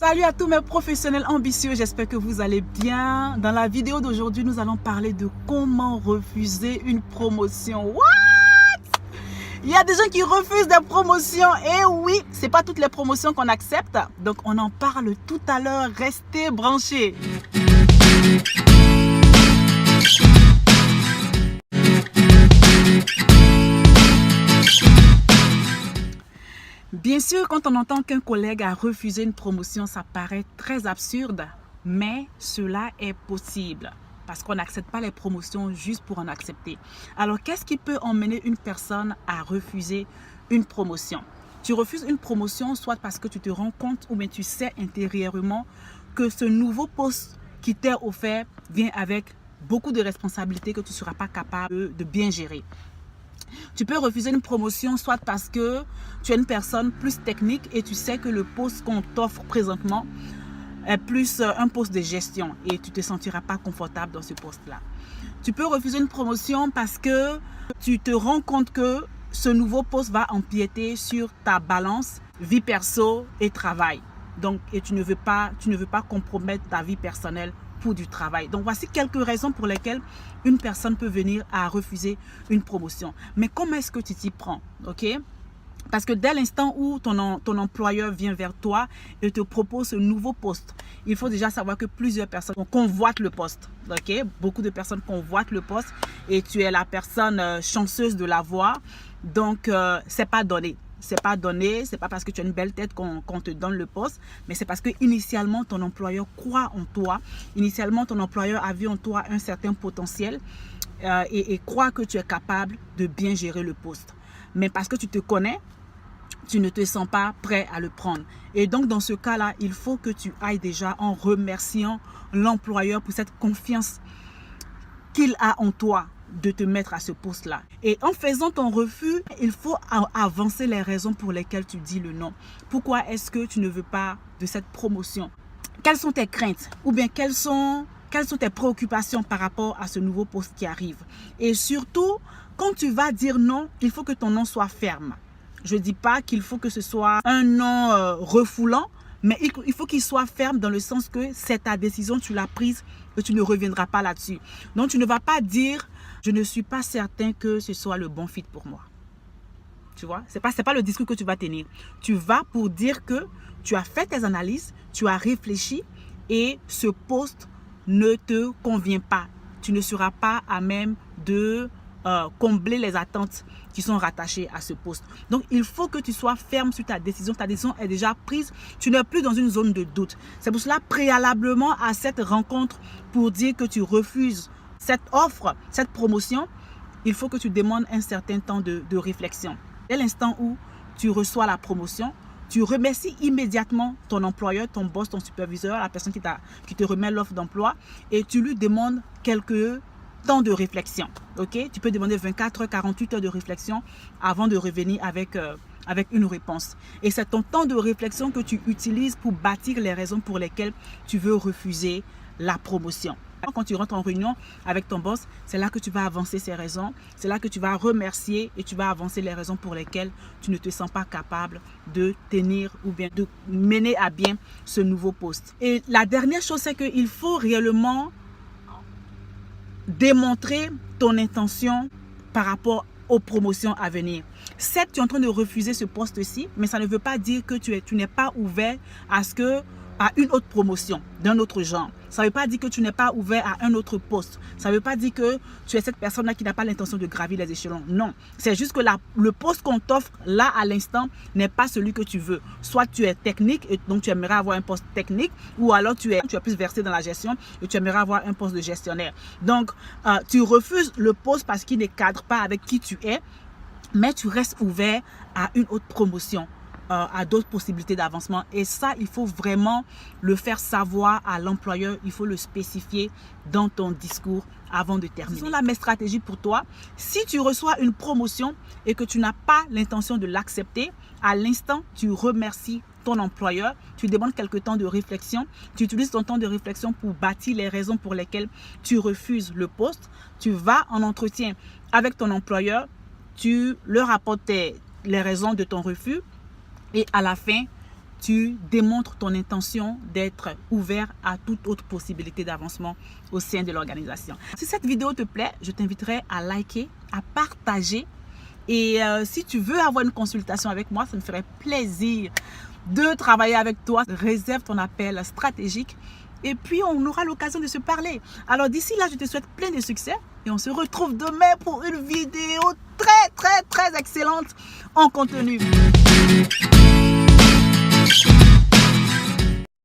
Salut à tous mes professionnels ambitieux, j'espère que vous allez bien. Dans la vidéo d'aujourd'hui, nous allons parler de comment refuser une promotion. What? Il y a des gens qui refusent des promotions. Et oui, c'est pas toutes les promotions qu'on accepte. Donc on en parle tout à l'heure. Restez branchés. Bien sûr, quand on entend qu'un collègue a refusé une promotion, ça paraît très absurde, mais cela est possible parce qu'on n'accepte pas les promotions juste pour en accepter. Alors, qu'est-ce qui peut emmener une personne à refuser une promotion? Tu refuses une promotion soit parce que tu te rends compte ou bien tu sais intérieurement que ce nouveau poste qui t'est offert vient avec beaucoup de responsabilités que tu ne seras pas capable de bien gérer. Tu peux refuser une promotion soit parce que tu es une personne plus technique et tu sais que le poste qu'on t'offre présentement est plus un poste de gestion et tu ne te sentiras pas confortable dans ce poste-là. Tu peux refuser une promotion parce que tu te rends compte que ce nouveau poste va empiéter sur ta balance vie perso et travail. Donc, et tu ne veux pas compromettre ta vie personnelle pour du travail. Donc, voici quelques raisons pour lesquelles une personne peut venir à refuser une promotion. Mais comment est-ce que tu t'y prends? Ok? Parce que dès l'instant où ton employeur vient vers toi et te propose ce nouveau poste, il faut déjà savoir que plusieurs personnes convoitent le poste. Ok? Beaucoup de personnes convoitent le poste et tu es la personne chanceuse de l'avoir. Donc, c'est pas donné. C'est pas donné, c'est pas parce que tu as une belle tête qu'on te donne le poste, mais c'est parce que initialement ton employeur croit en toi. Initialement, ton employeur a vu en toi un certain potentiel et croit que tu es capable de bien gérer le poste. Mais parce que tu te connais, tu ne te sens pas prêt à le prendre. Et donc, dans ce cas-là, il faut que tu ailles déjà en remerciant l'employeur pour cette confiance qu'il a en toi de te mettre à ce poste-là. Et en faisant ton refus, il faut avancer les raisons pour lesquelles tu dis le non. Pourquoi est-ce que tu ne veux pas de cette promotion? Quelles sont tes craintes? Ou bien quelles sont tes préoccupations par rapport à ce nouveau poste qui arrive? Et surtout, quand tu vas dire non, il faut que ton non soit ferme. Je ne dis pas qu'il faut que ce soit un non refoulant, mais il faut qu'il soit ferme dans le sens que c'est ta décision, tu l'as prise et tu ne reviendras pas là-dessus. Donc, tu ne vas pas dire « je ne suis pas certain que ce soit le bon fit pour moi ». Tu vois, c'est pas le discours que tu vas tenir. Tu vas pour dire que tu as fait tes analyses, tu as réfléchi et ce poste ne te convient pas. Tu ne seras pas à même de combler les attentes qui sont rattachées à ce poste. Donc, il faut que tu sois ferme sur ta décision. Ta décision est déjà prise. Tu n'es plus dans une zone de doute. C'est pour cela, préalablement à cette rencontre, pour dire que tu refuses cette offre, cette promotion, il faut que tu demandes un certain temps de réflexion. Dès l'instant où tu reçois la promotion, tu remercies immédiatement ton employeur, ton boss, ton superviseur, la personne qui te remet l'offre d'emploi et tu lui demandes quelques temps de réflexion. Ok? Tu peux demander 24 heures, 48 heures de réflexion avant de revenir avec une réponse. Et c'est ton temps de réflexion que tu utilises pour bâtir les raisons pour lesquelles tu veux refuser la promotion. Quand tu rentres en réunion avec ton boss, c'est là que tu vas avancer ces raisons. C'est là que tu vas remercier et tu vas avancer les raisons pour lesquelles tu ne te sens pas capable de tenir ou bien de mener à bien ce nouveau poste. Et la dernière chose, c'est qu'il faut réellement démontrer ton intention par rapport aux promotions à venir. Certes, tu es en train de refuser ce poste-ci, mais ça ne veut pas dire que tu n'es pas ouvert à une autre promotion d'un autre genre. Ça ne veut pas dire que tu n'es pas ouvert à un autre poste. Ça ne veut pas dire que tu es cette personne-là qui n'a pas l'intention de gravir les échelons. Non, c'est juste que le poste qu'on t'offre là à l'instant n'est pas celui que tu veux. Soit tu es technique et donc tu aimerais avoir un poste technique, ou alors tu es plus versé dans la gestion et tu aimerais avoir un poste de gestionnaire. Donc, tu refuses le poste parce qu'il ne cadre pas avec qui tu es, mais tu restes ouvert à une autre promotion, à d'autres possibilités d'avancement. Et ça, il faut vraiment le faire savoir à l'employeur. Il faut le spécifier dans ton discours avant de terminer. Ce sont là mes stratégies pour toi. Si tu reçois une promotion et que tu n'as pas l'intention de l'accepter, à l'instant, tu remercies ton employeur, tu demandes quelques temps de réflexion, tu utilises ton temps de réflexion pour bâtir les raisons pour lesquelles tu refuses le poste. Tu vas en entretien avec ton employeur, tu leur apportes les raisons de ton refus et à la fin, tu démontres ton intention d'être ouvert à toute autre possibilité d'avancement au sein de l'organisation. Si cette vidéo te plaît, je t'inviterai à liker, à partager. Et si tu veux avoir une consultation avec moi, ça me ferait plaisir de travailler avec toi. Réserve ton appel stratégique et puis on aura l'occasion de se parler. Alors d'ici là, je te souhaite plein de succès et on se retrouve demain pour une vidéo très excellente en contenu.